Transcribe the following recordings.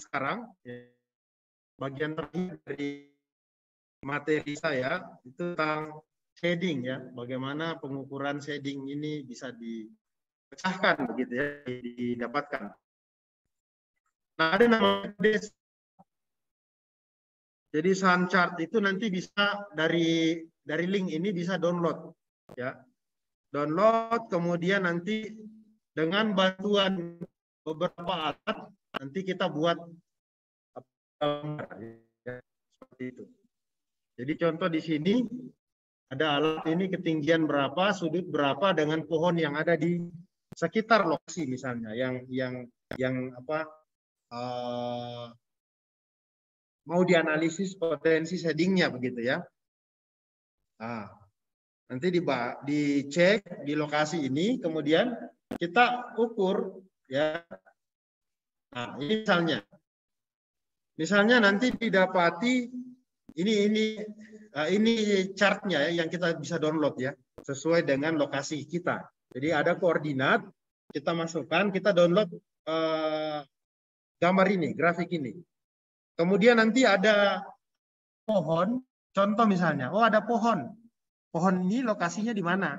sekarang, bagian terakhir dari materi saya itu tentang shading ya, bagaimana pengukuran shading ini bisa dipecahkan begitu ya, didapatkan. Nah, ada namanya jadi sun chart itu nanti bisa dari link ini bisa download ya. Download kemudian nanti dengan bantuan beberapa alat nanti kita buat gambar ya, seperti itu. Jadi contoh di sini ada alat ini ketinggian berapa, sudut berapa dengan pohon yang ada di sekitar lokasi misalnya yang apa mau dianalisis potensi shadingnya begitu ya. Nah, nanti dicek di lokasi ini, kemudian kita ukur ya. Nah, ini misalnya nanti didapati ini chartnya ya, yang kita bisa download ya, sesuai dengan lokasi kita. Jadi ada koordinat, kita masukkan, kita download gambar ini, grafik ini. Kemudian nanti ada pohon, contoh misalnya, oh ada pohon. Pohon ini lokasinya di mana?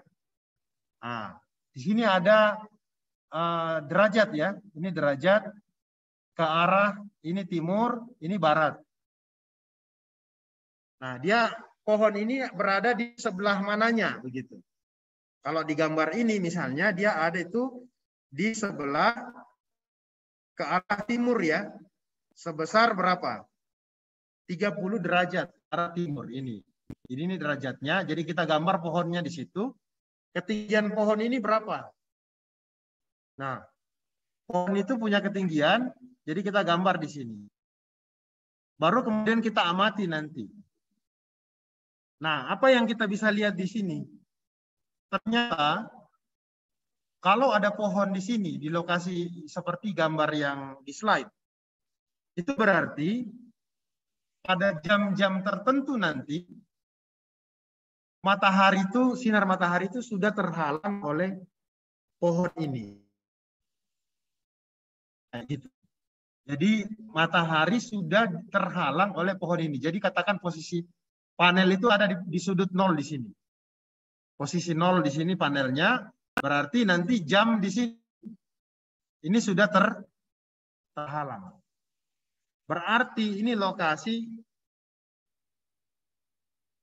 Nah, di sini ada derajat ya. Ini derajat ke arah ini timur, ini barat. Nah, pohon ini berada di sebelah mananya begitu. Kalau di gambar ini misalnya dia ada itu di sebelah ke arah timur ya. Sebesar berapa? 30 derajat arah timur ini. Jadi ini derajatnya. Jadi kita gambar pohonnya di situ. Ketinggian pohon ini berapa? Nah, pohon itu punya ketinggian. Jadi kita gambar di sini. Baru kemudian kita amati nanti. Nah, apa yang kita bisa lihat di sini? Ternyata kalau ada pohon di sini, di lokasi seperti gambar yang di slide, itu berarti pada jam-jam tertentu nanti sinar matahari itu sudah terhalang oleh pohon ini. Nah, gitu. Jadi matahari sudah terhalang oleh pohon ini. Jadi katakan posisi panel itu ada di sudut 0 di sini. Posisi 0 di sini panelnya, berarti nanti jam di sini ini sudah terhalang. Berarti ini lokasi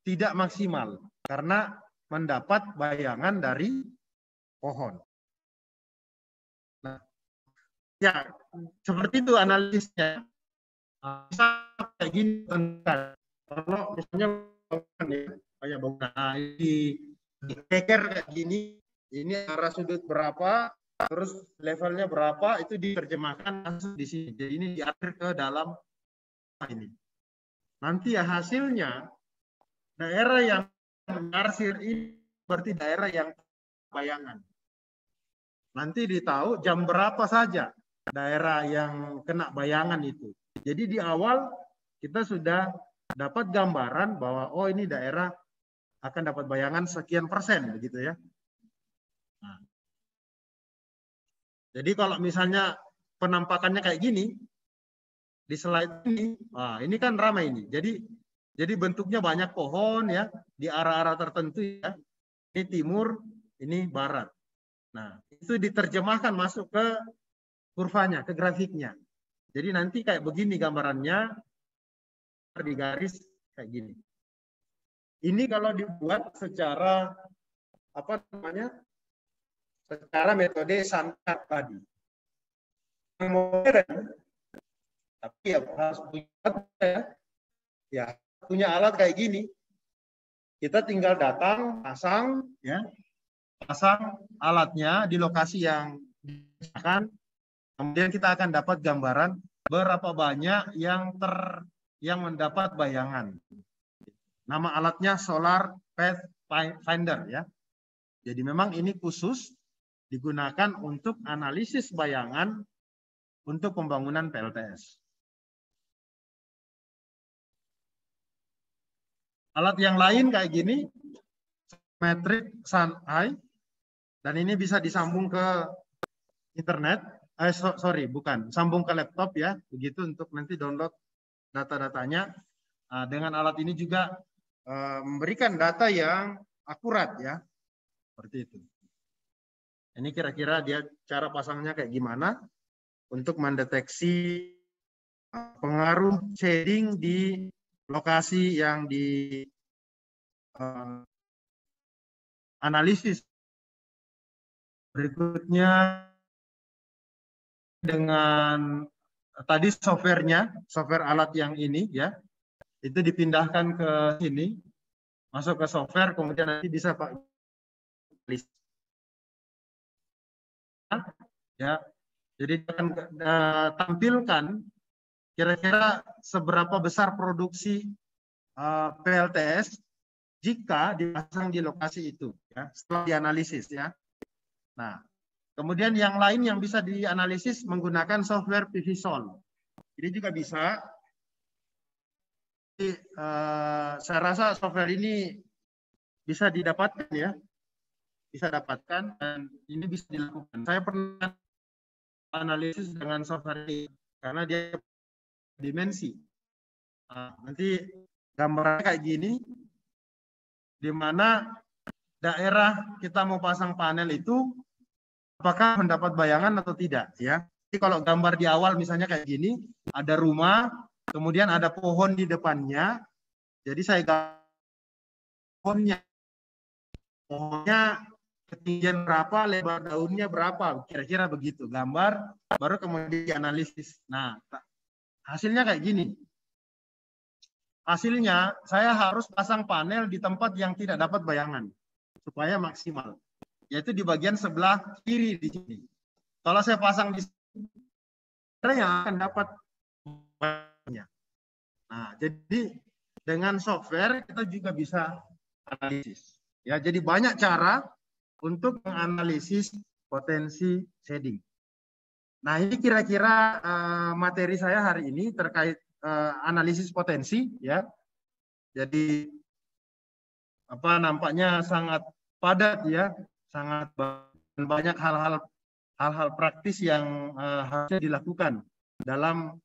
tidak maksimal karena mendapat bayangan dari pohon. Nah, ya seperti itu analisisnya. Bisa kayak gini, kalau misalnya kayak bangunan di kayak gini, ini arah sudut berapa, terus levelnya berapa, itu diterjemahkan langsung di sini. Jadi ini diatur ke dalam ini. Nanti ya hasilnya daerah yang menarsir ini berarti daerah yang bayangan. Nanti ditahu jam berapa saja daerah yang kena bayangan itu. Jadi di awal kita sudah dapat gambaran bahwa oh ini daerah akan dapat bayangan sekian persen begitu ya. Nah, jadi kalau misalnya penampakannya kayak gini di slide ini, ini kan ramai ini. Jadi bentuknya banyak pohon ya di arah-arah tertentu ya. Ini timur, ini barat. Nah, itu diterjemahkan masuk ke kurvanya, ke grafiknya. Jadi nanti kayak begini gambarannya di garis kayak gini. Ini kalau dibuat secara apa namanya? Secara metode sun chart tadi. Modern, tapi ya harus punya alat kayak gini. Kita tinggal datang, pasang alatnya di lokasi yang disediakan. Kemudian kita akan dapat gambaran berapa banyak yang mendapat bayangan. Nama alatnya Solar Pathfinder ya. Jadi memang ini khusus digunakan untuk analisis bayangan untuk pembangunan PLTS. Alat yang lain kayak gini, metric sun eye, dan ini bisa disambung ke internet. sorry, bukan. Sambung ke laptop ya, begitu untuk nanti download data-datanya. Dengan alat ini juga memberikan data yang akurat ya, seperti itu. Ini kira-kira dia cara pasangnya kayak gimana untuk mendeteksi pengaruh shading di lokasi yang di analisis. Berikutnya dengan tadi softwarenya, software alat yang ini ya, itu dipindahkan ke sini, masuk ke software, kemudian nanti bisa Pak ya. Jadi akan tampilkan kira-kira seberapa besar produksi PLTS jika dipasang di lokasi itu ya, setelah dianalisis ya. Nah, kemudian yang lain yang bisa dianalisis menggunakan software PVSol. Ini juga bisa. Jadi, saya rasa software ini bisa didapatkan ya, bisa dapatkan dan ini bisa dilakukan. Saya pernah analisis dengan software ini karena dia dimensi. Nanti gambarnya kayak gini, di mana daerah kita mau pasang panel itu apakah mendapat bayangan atau tidak ya. Jadi kalau gambar di awal misalnya kayak gini, ada rumah, kemudian ada pohon di depannya. Jadi saya pohonnya ketinggian berapa, lebar daunnya berapa, kira-kira begitu. Gambar, baru kemudian dianalisis. Nah, hasilnya kayak gini. Hasilnya saya harus pasang panel di tempat yang tidak dapat bayangan supaya maksimal. Yaitu di bagian sebelah kiri di sini. Kalau saya pasang di sini, yang akan dapat bayangannya. Nah, jadi dengan software kita juga bisa analisis. Ya, jadi banyak cara untuk menganalisis potensi shading. Nah, ini kira-kira materi saya hari ini terkait analisis potensi ya. Jadi apa nampaknya sangat padat ya, sangat banyak hal-hal praktis yang harusnya dilakukan dalam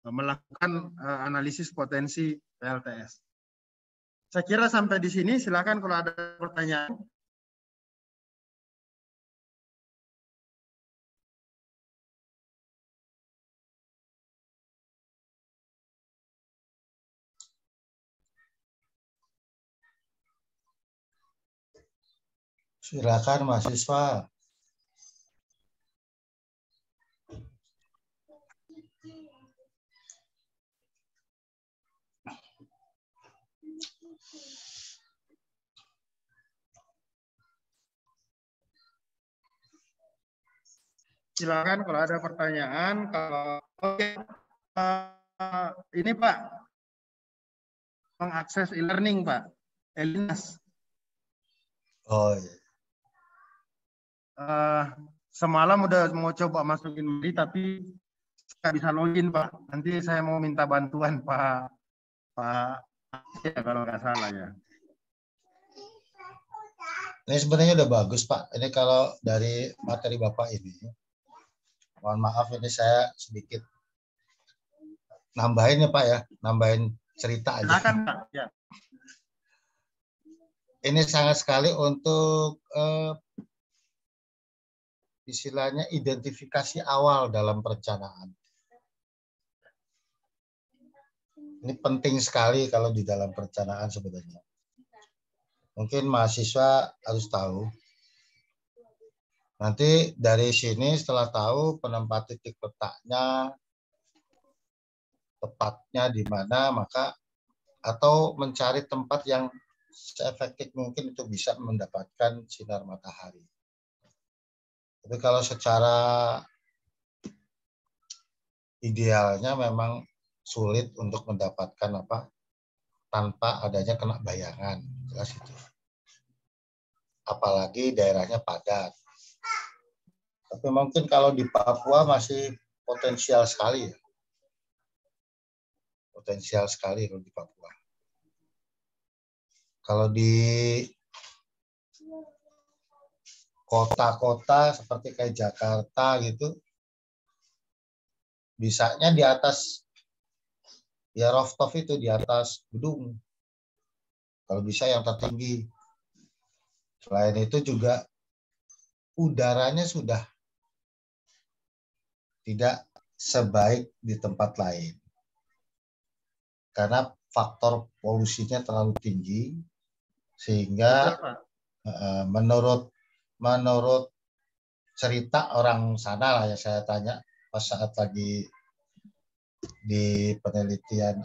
melakukan analisis potensi PLTS. Saya kira sampai di sini, silakan kalau ada pertanyaan. Silakan mahasiswa. Silakan kalau ada pertanyaan. Kalau ini Pak, mengakses e-learning Pak, Elinas. Oh iya. Semalam udah mau coba masukin ini tapi nggak bisa login Pak. Nanti saya mau minta bantuan Pak ya, kalau nggak salah ya. Ini sebenarnya udah bagus Pak. Ini kalau dari materi Bapak ini, mohon maaf ini saya sedikit nambahin ya Pak ya, nambahin cerita aja. Silakan Pak. Ya. Ini sangat sekali untuk istilahnya identifikasi awal dalam perencanaan. Ini penting sekali kalau di dalam perencanaan sebenarnya. Mungkin mahasiswa harus tahu. Nanti dari sini setelah tahu penempatan titik letaknya, tepatnya di mana, maka atau mencari tempat yang seefektif mungkin untuk bisa mendapatkan sinar matahari. Tapi kalau secara idealnya memang sulit untuk mendapatkan apa tanpa adanya kena bayangan, jelas itu. Apalagi daerahnya padat. Tapi mungkin kalau di Papua masih potensial sekali ya. Potensial sekali kalau di Papua. Kalau di kota-kota seperti kayak Jakarta gitu, bisanya di atas ya rooftop itu, di atas gedung. Kalau bisa yang tertinggi. Selain itu juga udaranya sudah tidak sebaik di tempat lain. Karena faktor polusinya terlalu tinggi, sehingga menurut cerita orang sana lah, ya saya tanya pas saat lagi di penelitian